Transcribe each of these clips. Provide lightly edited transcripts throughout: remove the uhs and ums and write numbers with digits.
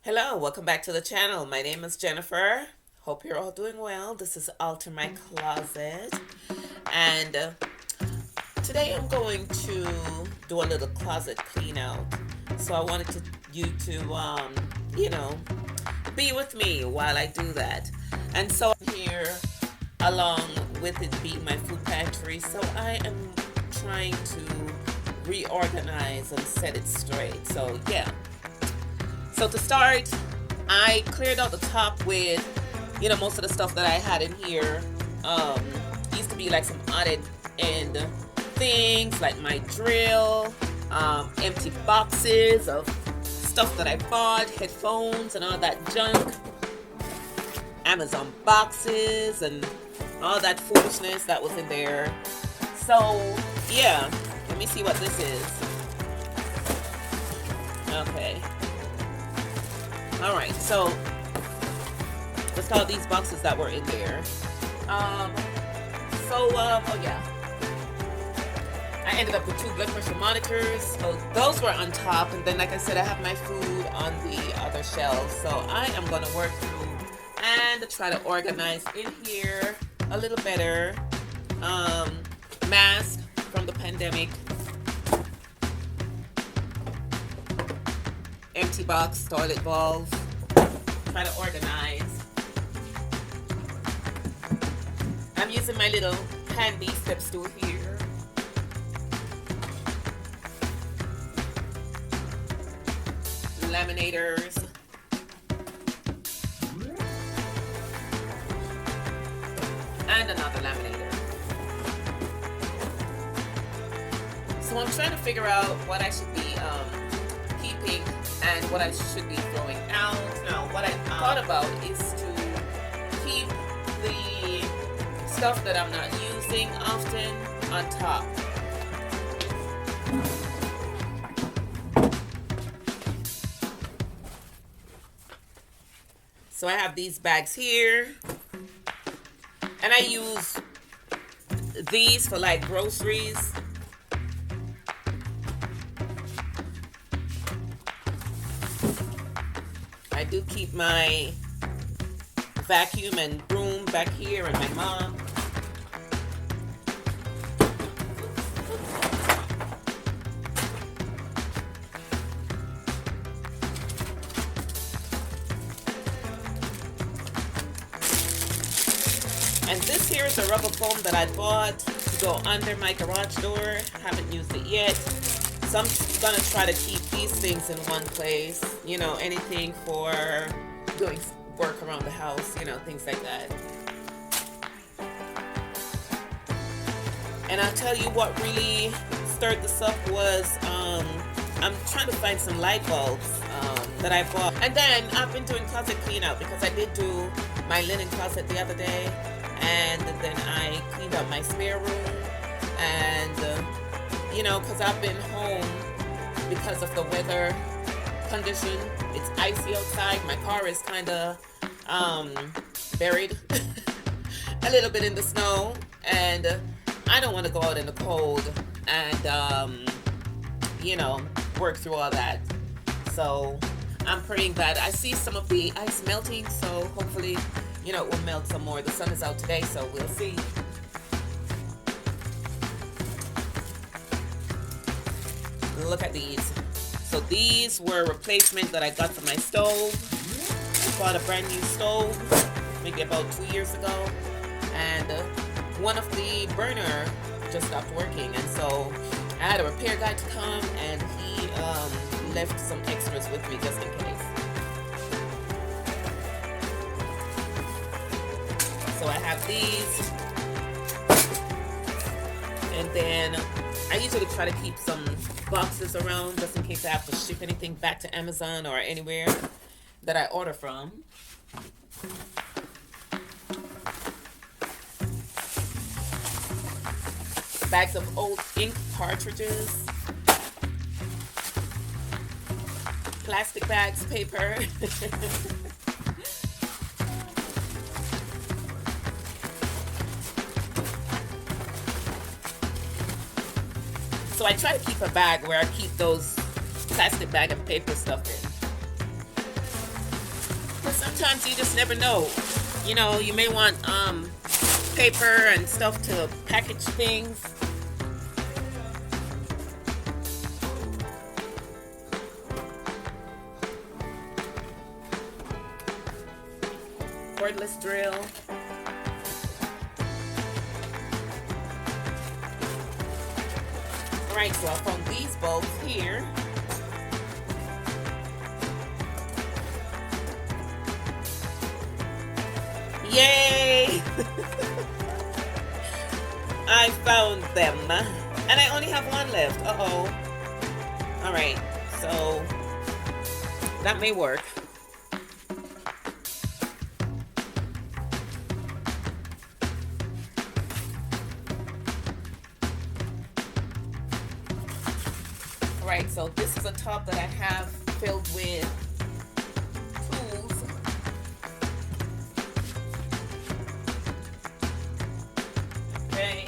Hello, welcome back to the channel. My name is Jennifer. Hope you're all doing well. This is Alter My Closet. And today I'm going to do a little closet clean out. So I wanted you to, be with me while I do that. And so I'm here along with it being my food pantry. So I am trying to reorganize and set it straight. So yeah. So to start, I cleared out the top with, most of the stuff that I had in here. Used to be like some odded end things, like my drill, empty boxes of stuff that I bought, headphones and all that junk, Amazon boxes and all that foolishness that was in there. So yeah, let me see what this is. Okay. Alright, so let's call these boxes that were in there. Oh yeah. I ended up with 2 blood pressure monitors. So those were on top, and then like I said, I have my food on the other shelves. So I am gonna work through and try to organize in here a little better. Mask from the pandemic. Empty box, toilet balls. Try to organize. I'm using my little handy step stool here. Laminators. And another laminator. So I'm trying to figure out what I should be keeping and what I should be throwing out. Now, what I thought about is to keep the stuff that I'm not using often on top. So I have these bags here, and I use these for like groceries. I do keep my vacuum and broom back here and my mop. And this here is a rubber foam that I bought to go under my garage door. Haven't used it yet. So I'm gonna try to keep these things in one place, anything for doing work around the house, things like that. And I'll tell you what really stirred this up was I'm trying to find some light bulbs that I bought. And then I've been doing closet clean out because I did do my linen closet the other day, and then I cleaned out my spare room, and because I've been home because of the weather condition. It's icy outside. My car is kind of buried a little bit in the snow, and I don't want to go out in the cold and work through all that. So I'm praying that I see some of the ice melting, so hopefully it will melt some more. The sun is out today, so we'll see. Look at these. So these were replacements that I got for my stove. I bought a brand new stove maybe about 2 years ago, and one of the burner just stopped working, and so I had a repair guy to come, and he left some extras with me just in case. So I have these, and then I usually try to keep some boxes around just in case I have to ship anything back to Amazon or anywhere that I order from. Bags of old ink cartridges, plastic bags, paper. So I try to keep a bag where I keep those plastic bag and paper stuff in. because sometimes you just never know. You know, you may want paper and stuff to package things. Cordless drill. Alright, so I found these bulbs here. Yay! I found them. And I only have one left. Uh-oh. Alright, so that may work. Alright, so this is a tub that I have filled with tools. Okay.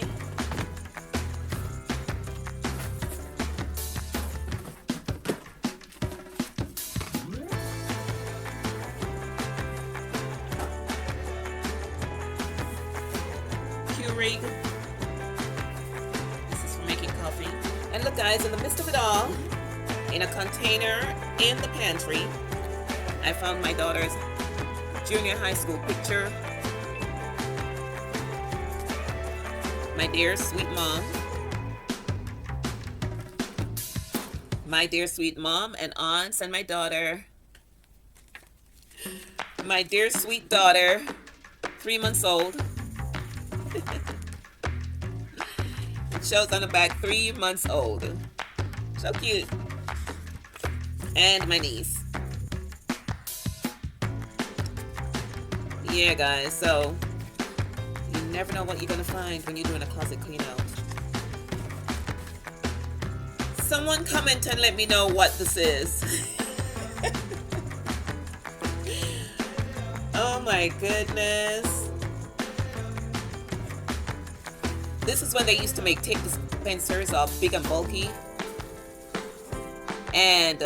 Keurig. This is for making coffee. And look guys, in the midst of it all, in a container in the pantry, I found my daughter's junior high school picture. My dear sweet mom. My dear sweet mom and aunts and my daughter. My dear sweet daughter, 3 months old. It shows on the back 3 months old. So cute. And my niece. Yeah guys, so you never know what you're gonna find when you're doing a closet clean out. Someone comment and let me know what this is. Oh my goodness. This is when they used to make tape dispensers all big and bulky. And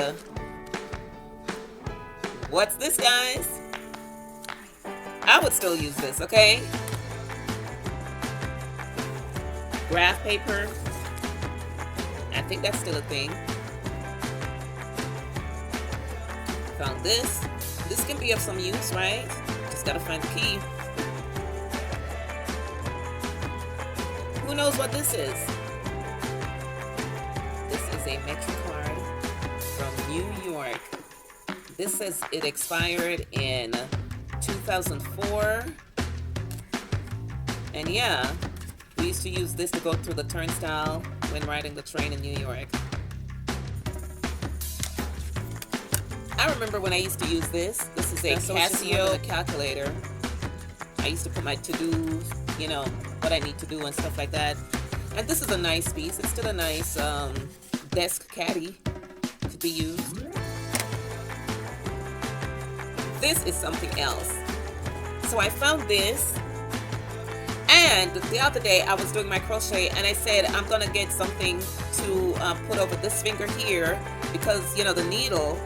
what's this, guys? I would still use this, okay? Graph paper. I think that's still a thing. Found this. This can be of some use, right? Just gotta find the key. Who knows what this is? This is a MetroCard from New York. This says it expired in 2004. And yeah, we used to use this to go through the turnstile when riding the train in New York. I remember when I used to use this. This is a Casio calculator. I used to put my to-dos, you know, what I need to do and stuff like that. And this is a nice piece. It's still a nice desk caddy to be used. This is something else. So I found this, and the other day I was doing my crochet and I said I'm gonna get something to put over this finger here, because you know the needle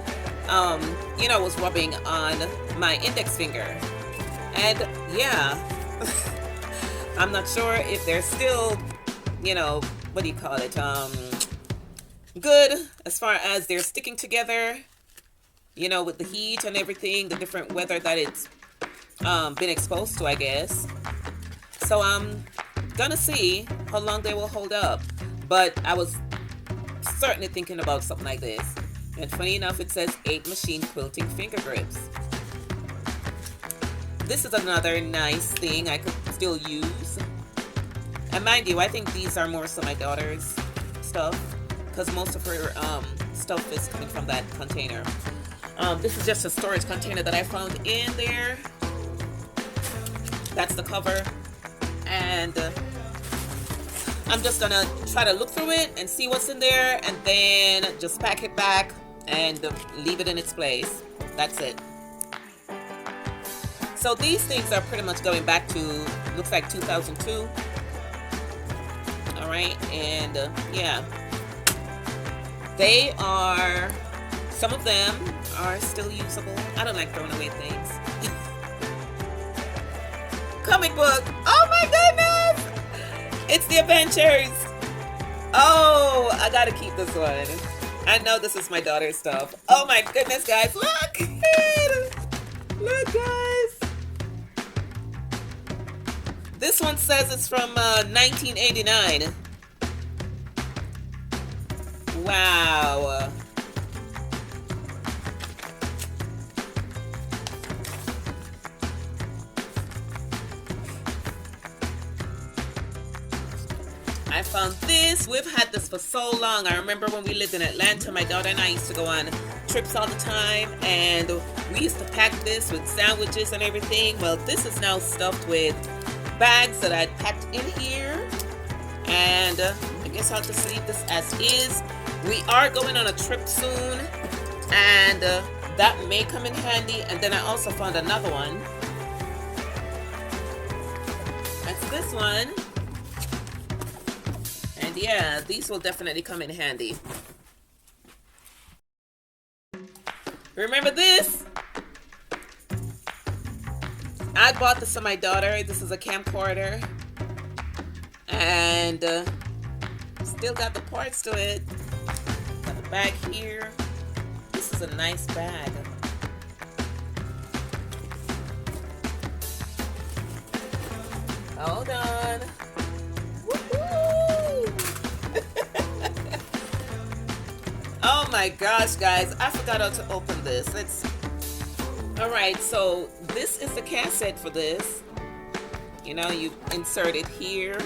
you know, was rubbing on my index finger. And yeah, I'm not sure if they're still, you know, what do you call it, good as far as they're sticking together, you know, with the heat and everything, the different weather that it's been exposed to, I guess. So I'm gonna see how long they will hold up. But I was certainly thinking about something like this. And funny enough, it says 8 machine quilting finger grips. This is another nice thing I could still use. And mind you, I think these are more so my daughter's stuff, because most of her stuff is coming from that container. This is just a storage container that I found in there. That's the cover. And I'm just gonna try to look through it and see what's in there, and then just pack it back and leave it in its place. That's it. So these things are pretty much going back to, looks like 2002. All right, and yeah, they are Some of them are still usable. I don't like throwing away things. Comic book. Oh my goodness! It's the Adventures. Oh, I gotta keep this one. I know this is my daughter's stuff. Oh my goodness, guys. Look! Look, guys. This one says it's from 1989. Wow. I found this. We've had this for so long. I remember when we lived in Atlanta, my daughter and I used to go on trips all the time, and we used to pack this with sandwiches and everything. Well, this is now stuffed with bags that I packed in here, and I guess I'll just leave this as is. We are going on a trip soon, and that may come in handy. And then I also found another one. That's this one. And yeah, these will definitely come in handy. Remember this? I bought this for my daughter. This is a camcorder. And still got the parts to it. Got the bag here. This is a nice bag. Hold on. Oh my gosh, guys, I forgot how to open this. All right, so this is the cassette for this. You know, you insert it here.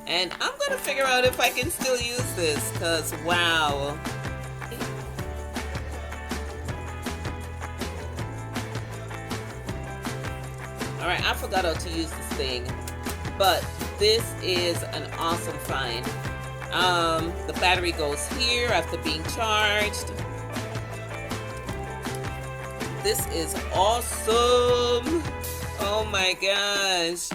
And I'm gonna figure out if I can still use this, because wow. All right, I forgot how to use this thing, but this is an awesome find. The battery goes here after being charged. This is awesome. Oh my gosh.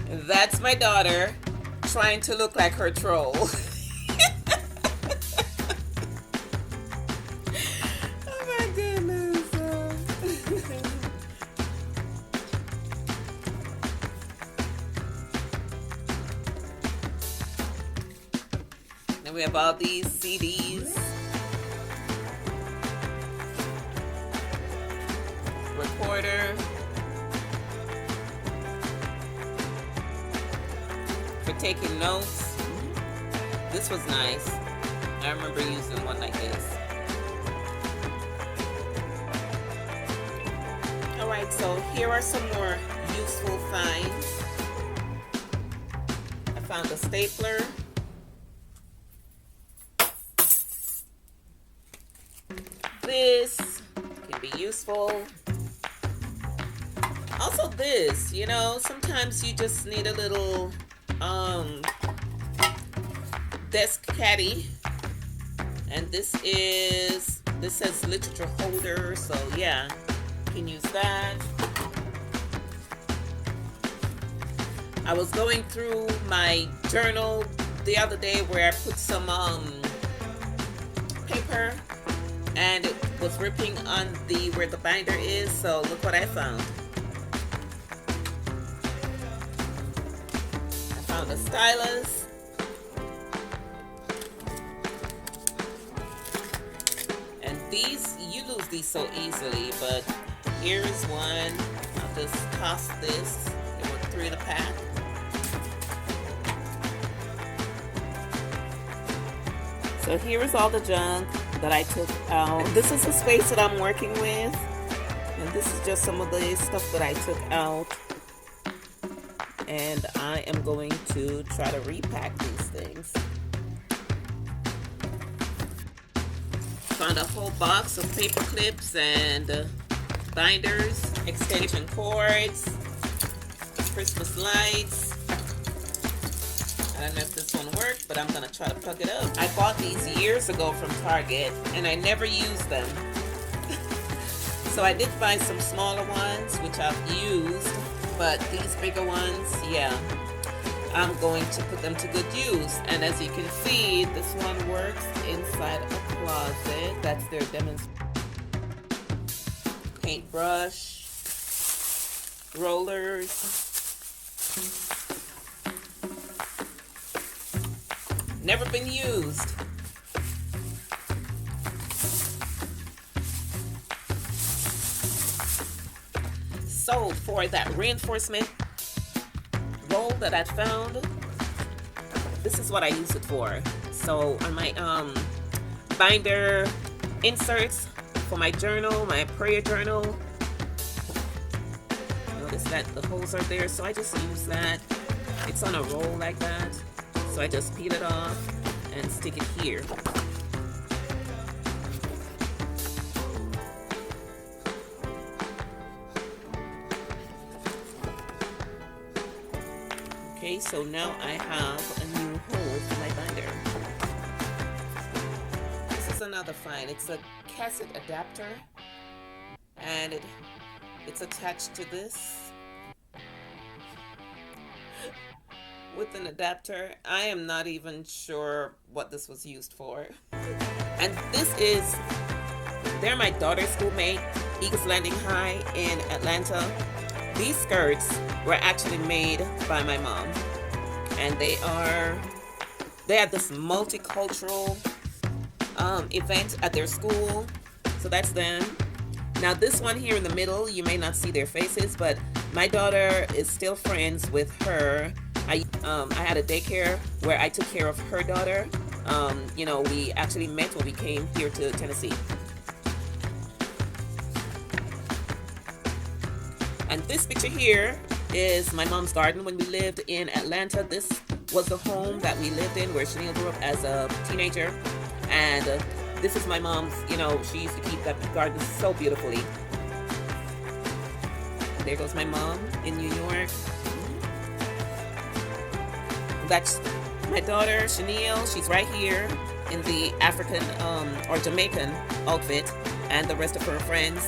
That's my daughter trying to look like her troll. And we have all these CDs, recorder, for taking notes. This was nice. I remember using one like this. Alright, so here are some more useful finds. I found a stapler. This can be useful. Also this, you know, sometimes you just need a little desk caddy. And this says literature holder, so yeah, you can use that. I was going through my journal the other day where I put some paper, and it was ripping on where the binder is, so look what I found. I found a stylus. And these, you lose these so easily, but here's one. I'll just toss this. There were 3 in a pack. So here is all the junk that I took out. This is the space that I'm working with, and this is just some of the stuff that I took out, and I am going to try to repack these things. Found a whole box of paper clips and binders, extension cords, Christmas lights. I don't know if this one worked, but I'm gonna try to plug it up. I bought these years ago from Target, and I never used them. So I did buy some smaller ones, which I've used, but these bigger ones, yeah, I'm going to put them to good use. And as you can see, this one works inside a closet. That's their demonstration. Paintbrush, rollers. Never been used. So for that reinforcement roll that I found, this is what I use it for. So on my binder inserts for my journal, my prayer journal, notice that the holes are there, so I just use that. It's on a roll like that, so I just peel it off and stick it here. Okay, so now I have a new hole for my binder. This is another find. It's a cassette adapter, and it's attached to this with an adapter. I am not even sure what this was used for. And this is, they're my daughter's schoolmate, Eagles Landing High in Atlanta. These skirts were actually made by my mom, and they had this multicultural event at their school, so that's them. Now this one here in the middle, you may not see their faces, but my daughter is still friends with her. I had a daycare where I took care of her daughter. You know, we actually met when we came here to Tennessee. And this picture here is my mom's garden when we lived in Atlanta. This was the home that we lived in where Chanel grew up as a teenager. And this is my mom's, you know, she used to keep that garden so beautifully. There goes my mom in New York. That's my daughter, Chanel. She's right here in the African or Jamaican outfit. And the rest of her friends,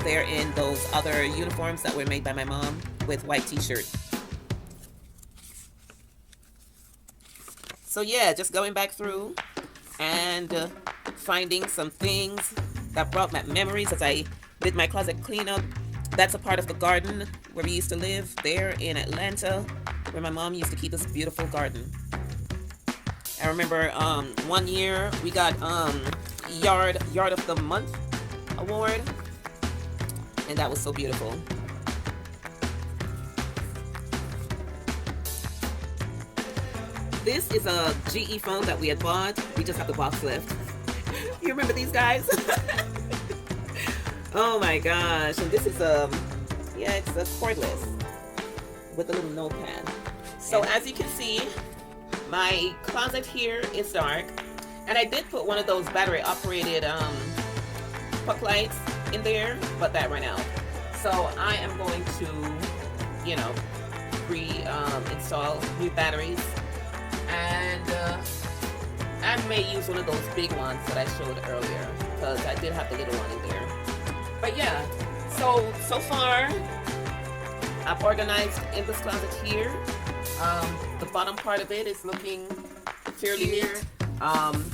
they're in those other uniforms that were made by my mom with white t-shirt. So yeah, just going back through and finding some things that brought back memories as I did my closet cleanup. That's a part of the garden where we used to live there in Atlanta, where my mom used to keep this beautiful garden. I remember one year we got Yard of the Month award, and that was so beautiful. This is a GE phone that we had bought. We just have the box left. You remember these guys? Oh my gosh. And this is yeah, it's a cordless with a little notepad. So as you can see, my closet here is dark, and I did put one of those battery operated puck lights in there, but that ran out. So I am going to, you know, install new batteries, and I may use one of those big ones that I showed earlier, because I did have the little one in there. But yeah, so far I've organized in this closet here. The bottom part of it is looking fairly neat.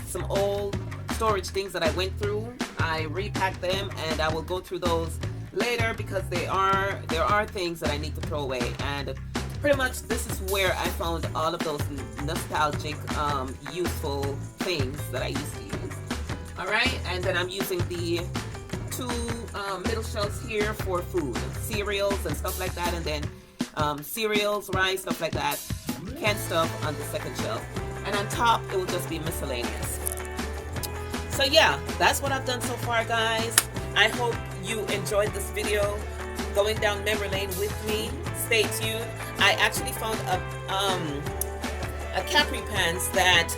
Some old storage things that I went through, I repacked them, and I will go through those later because there are things that I need to throw away. And pretty much this is where I found all of those nostalgic, useful things that I used to use. Alright, and then I'm using the two middle shelves here for food, cereals and stuff like that, and then cereals, rice, stuff like that, canned stuff on the second shelf. And on top, it will just be miscellaneous. So yeah, that's what I've done so far, guys. I hope you enjoyed this video going down memory lane with me. Stay tuned. I actually found a capri pants that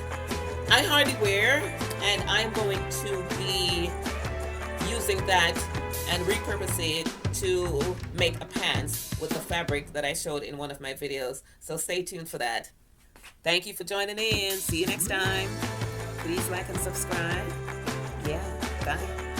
I hardly wear, and I'm going to be using that and repurpose it to make a pants with the fabric that I showed in one of my videos. So stay tuned for that. Thank you for joining in. See you next time. Please like and subscribe. Yeah, bye.